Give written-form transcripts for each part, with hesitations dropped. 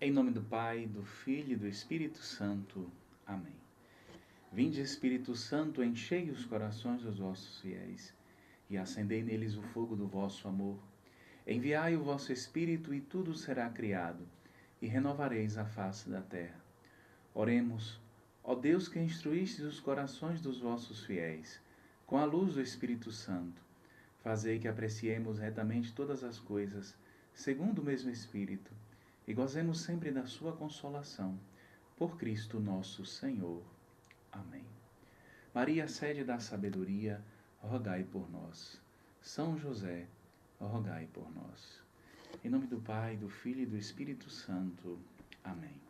Em nome do Pai, do Filho e do Espírito Santo. Amém. Vinde, Espírito Santo, enchei os corações dos vossos fiéis e acendei neles o fogo do vosso amor. Enviai o vosso Espírito e tudo será criado, e renovareis a face da terra. Oremos, ó Deus que instruístes os corações dos vossos fiéis, com a luz do Espírito Santo, fazei que apreciemos retamente todas as coisas, segundo o mesmo Espírito, e gozemos sempre da sua consolação. Por Cristo nosso Senhor. Amém. Maria, sede da sabedoria, rogai por nós. São José, rogai por nós. Em nome do Pai, do Filho e do Espírito Santo. Amém.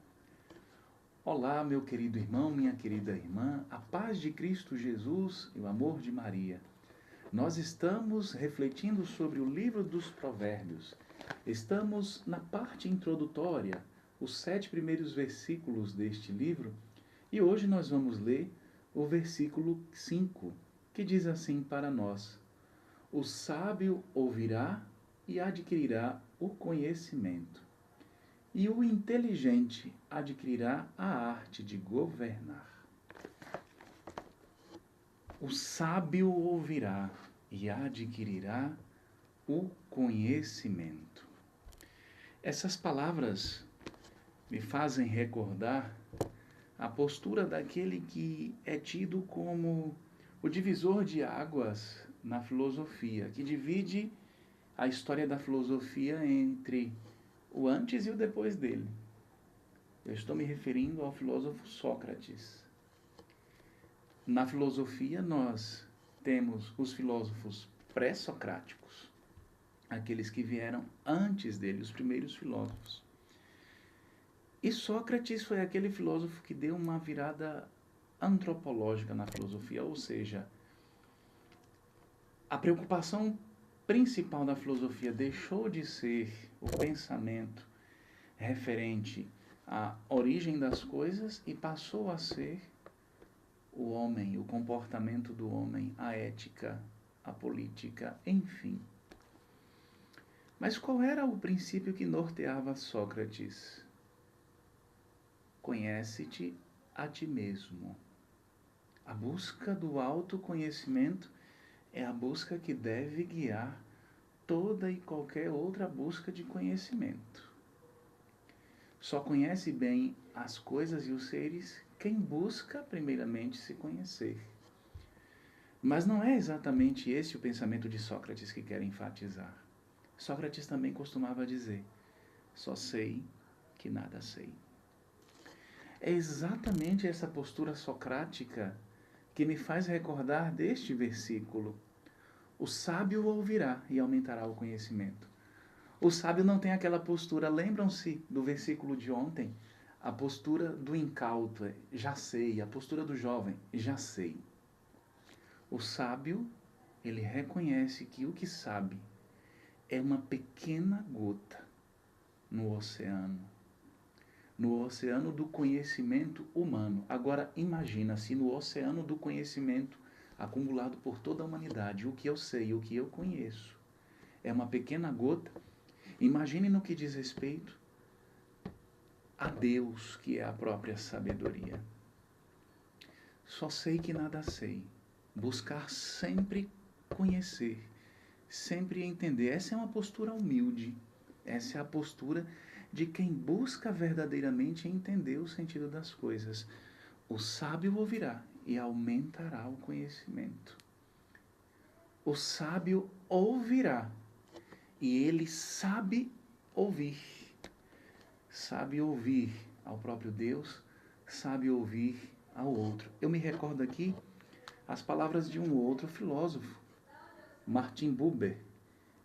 Olá, meu querido irmão, minha querida irmã, a paz de Cristo Jesus e o amor de Maria. Nós estamos refletindo sobre o livro dos Provérbios. Estamos na parte introdutória, os 7 primeiros versículos deste livro, e hoje nós vamos ler o versículo 5, que diz assim para nós: O sábio ouvirá e adquirirá o conhecimento, e o inteligente adquirirá a arte de governar. O sábio ouvirá e adquirirá o conhecimento. Essas palavras me fazem recordar a postura daquele que é tido como o divisor de águas na filosofia, que divide a história da filosofia entre o antes e o depois dele. Eu estou me referindo ao filósofo Sócrates. Na filosofia, nós temos os filósofos pré-socráticos, aqueles que vieram antes dele, os primeiros filósofos. E Sócrates foi aquele filósofo que deu uma virada antropológica na filosofia, ou seja, a preocupação principal da filosofia deixou de ser o pensamento referente à origem das coisas e passou a ser o homem, o comportamento do homem, a ética, a política, enfim. Mas qual era o princípio que norteava Sócrates? Conhece-te a ti mesmo. A busca do autoconhecimento é a busca que deve guiar toda e qualquer outra busca de conhecimento. Só conhece bem as coisas e os seres quem busca primeiramente se conhecer. Mas não é exatamente esse o pensamento de Sócrates que quero enfatizar. Sócrates também costumava dizer: só sei que nada sei. É exatamente essa postura socrática que me faz recordar deste versículo. O sábio ouvirá e aumentará o conhecimento. O sábio não tem aquela postura, lembram-se do versículo de ontem? A postura do incauto, já sei, a postura do jovem, já sei. O sábio, ele reconhece que o que sabe é uma pequena gota no oceano do conhecimento humano. Agora imagina se no oceano do conhecimento acumulado por toda a humanidade, o que eu sei, o que eu conheço, é uma pequena gota. Imagine no que diz respeito a Deus, que é a própria sabedoria. Só sei que nada sei. Buscar sempre conhecer, sempre entender. Essa é uma postura humilde. Essa é a postura de quem busca verdadeiramente entender o sentido das coisas. O sábio ouvirá e aumentará o conhecimento. O sábio ouvirá e ele sabe ouvir. Sabe ouvir ao próprio Deus, sabe ouvir ao outro. Eu me recordo aqui as palavras de um outro filósofo, Martin Buber,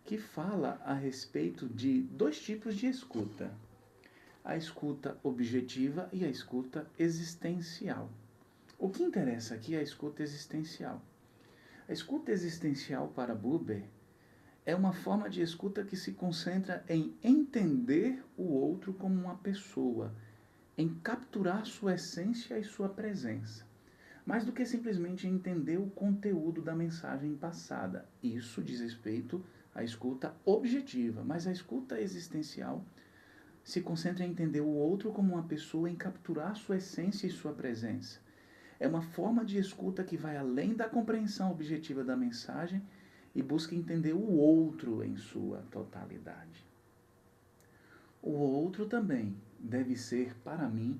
que fala a respeito de 2 tipos de escuta: a escuta objetiva e a escuta existencial. O que interessa aqui é a escuta existencial. A escuta existencial para Buber é uma forma de escuta que se concentra em entender o outro como uma pessoa, em capturar sua essência e sua presença, mais do que simplesmente entender o conteúdo da mensagem passada. Isso diz respeito à escuta objetiva, mas a escuta existencial Se concentra em entender o outro como uma pessoa, em capturar sua essência e sua presença. É uma forma de escuta que vai além da compreensão objetiva da mensagem e busca entender o outro em sua totalidade. O outro também deve ser, para mim,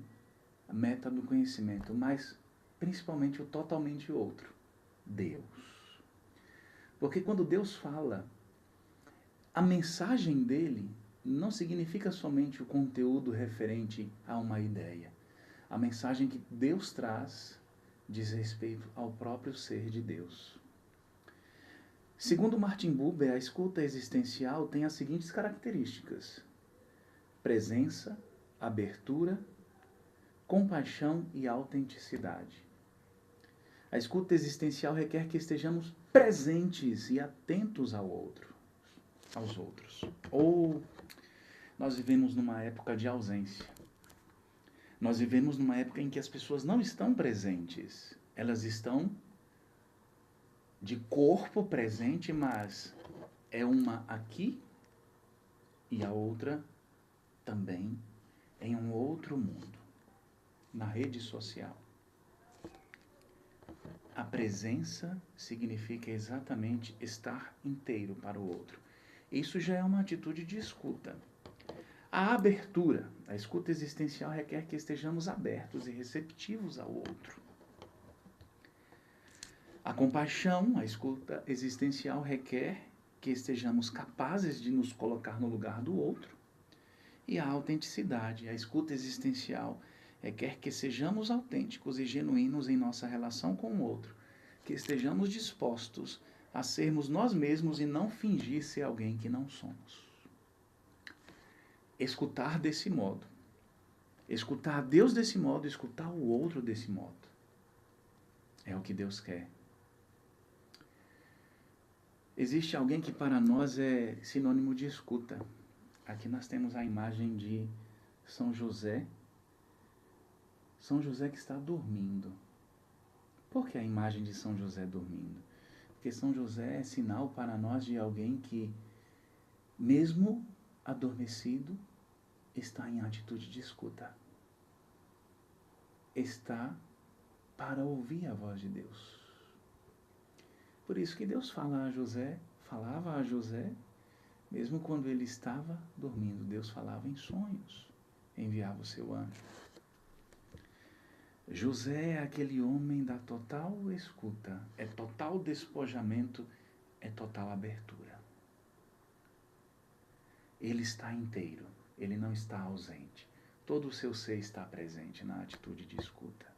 a meta do conhecimento, mas principalmente o totalmente outro, Deus. Porque quando Deus fala, a mensagem dele não significa somente o conteúdo referente a uma ideia. A mensagem que Deus traz diz respeito ao próprio ser de Deus. Segundo Martin Buber, a escuta existencial tem as seguintes características: presença, abertura, compaixão e autenticidade. A escuta existencial requer que estejamos presentes e atentos aos outros. Ou nós vivemos numa época de ausência. Nós vivemos numa época em que as pessoas não estão presentes. Elas estão de corpo presente, mas é uma aqui e a outra também em um outro mundo, na rede social. A presença significa exatamente estar inteiro para o outro. Isso já é uma atitude de escuta. A abertura, a escuta existencial requer que estejamos abertos e receptivos ao outro. A compaixão, a escuta existencial requer que estejamos capazes de nos colocar no lugar do outro. E a autenticidade, a escuta existencial requer que sejamos autênticos e genuínos em nossa relação com o outro, que estejamos dispostos a sermos nós mesmos e não fingir ser alguém que não somos. Escutar desse modo, escutar Deus desse modo, escutar o outro desse modo, é o que Deus quer. Existe alguém que para nós é sinônimo de escuta. Aqui nós temos a imagem de São José. São José que está dormindo. Por que a imagem de São José dormindo? Porque São José é sinal para nós de alguém que, mesmo adormecido, está em atitude de escuta. Está para ouvir a voz de Deus. Por isso que Deus falava a José, mesmo quando ele estava dormindo. Deus falava em sonhos, enviava o seu anjo. José é aquele homem da total escuta, é total despojamento, é total abertura. Ele está inteiro, ele não está ausente. Todo o seu ser está presente na atitude de escuta.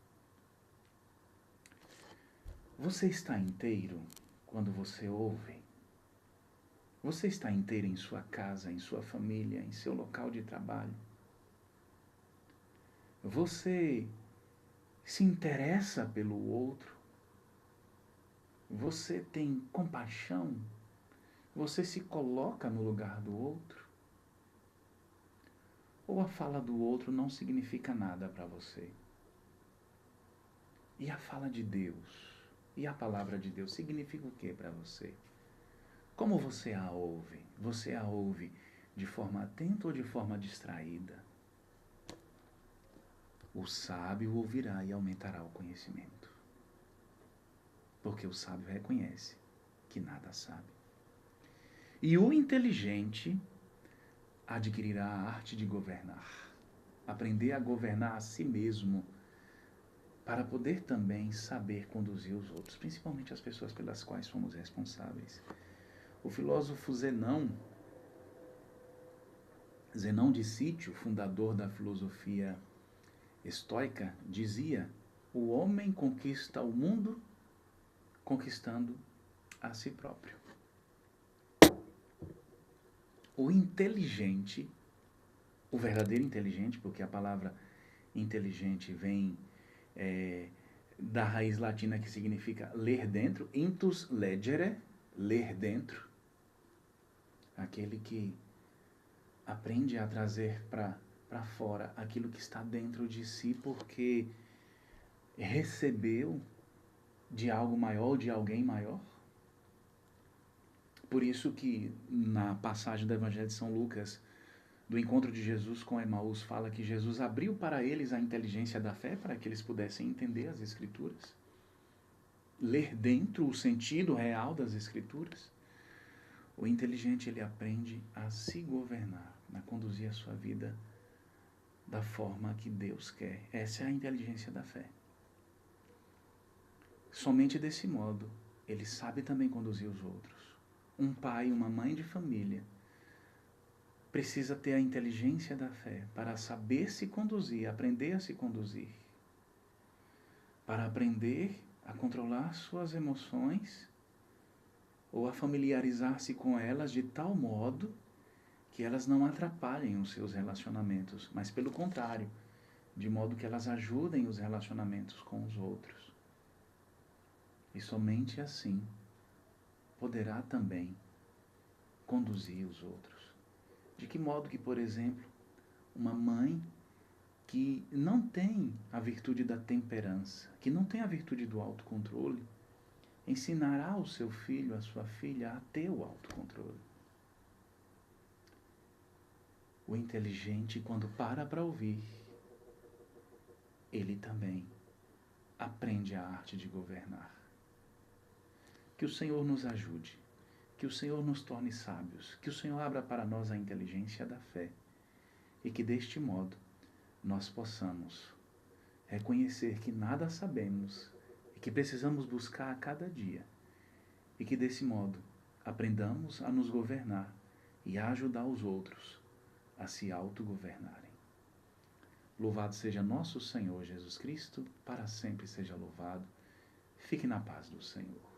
Você está inteiro quando você ouve? Você está inteiro em sua casa, em sua família, em seu local de trabalho? Você se interessa pelo outro? Você tem compaixão? Você se coloca no lugar do outro? Ou a fala do outro não significa nada para você? E a fala de Deus? E a palavra de Deus significa o que para você? Como você a ouve? Você a ouve de forma atenta ou de forma distraída? O sábio ouvirá e aumentará o conhecimento. Porque o sábio reconhece que nada sabe. E o inteligente adquirirá a arte de governar. Aprender a governar a si mesmo, para poder também saber conduzir os outros, principalmente as pessoas pelas quais somos responsáveis. O filósofo Zenão de Sítio, fundador da filosofia estoica, dizia: o homem conquista o mundo conquistando a si próprio. O inteligente, o verdadeiro inteligente, porque a palavra inteligente vem da raiz latina que significa ler dentro, intus legere, ler dentro, aquele que aprende a trazer para fora aquilo que está dentro de si, porque recebeu de algo maior, de alguém maior. Por isso que na passagem do Evangelho de São Lucas, do encontro de Jesus com Emaús fala que Jesus abriu para eles a inteligência da fé para que eles pudessem entender as Escrituras, ler dentro o sentido real das Escrituras. O inteligente, ele aprende a se governar, a conduzir a sua vida da forma que Deus quer. Essa é a inteligência da fé. Somente desse modo, ele sabe também conduzir os outros. Um pai, uma mãe de família, precisa ter a inteligência da fé para saber se conduzir, aprender a se conduzir, para aprender a controlar suas emoções ou a familiarizar-se com elas de tal modo que elas não atrapalhem os seus relacionamentos, mas pelo contrário, de modo que elas ajudem os relacionamentos com os outros. E somente assim poderá também conduzir os outros. De que modo que, por exemplo, uma mãe que não tem a virtude da temperança, que não tem a virtude do autocontrole, ensinará o seu filho, a sua filha, a ter o autocontrole. O inteligente, quando para ouvir, ele também aprende a arte de governar. Que o Senhor nos ajude, que o Senhor nos torne sábios, que o Senhor abra para nós a inteligência da fé e que deste modo nós possamos reconhecer que nada sabemos e que precisamos buscar a cada dia e que desse modo aprendamos a nos governar e a ajudar os outros a se autogovernarem. Louvado seja nosso Senhor Jesus Cristo, para sempre seja louvado. Fique na paz do Senhor.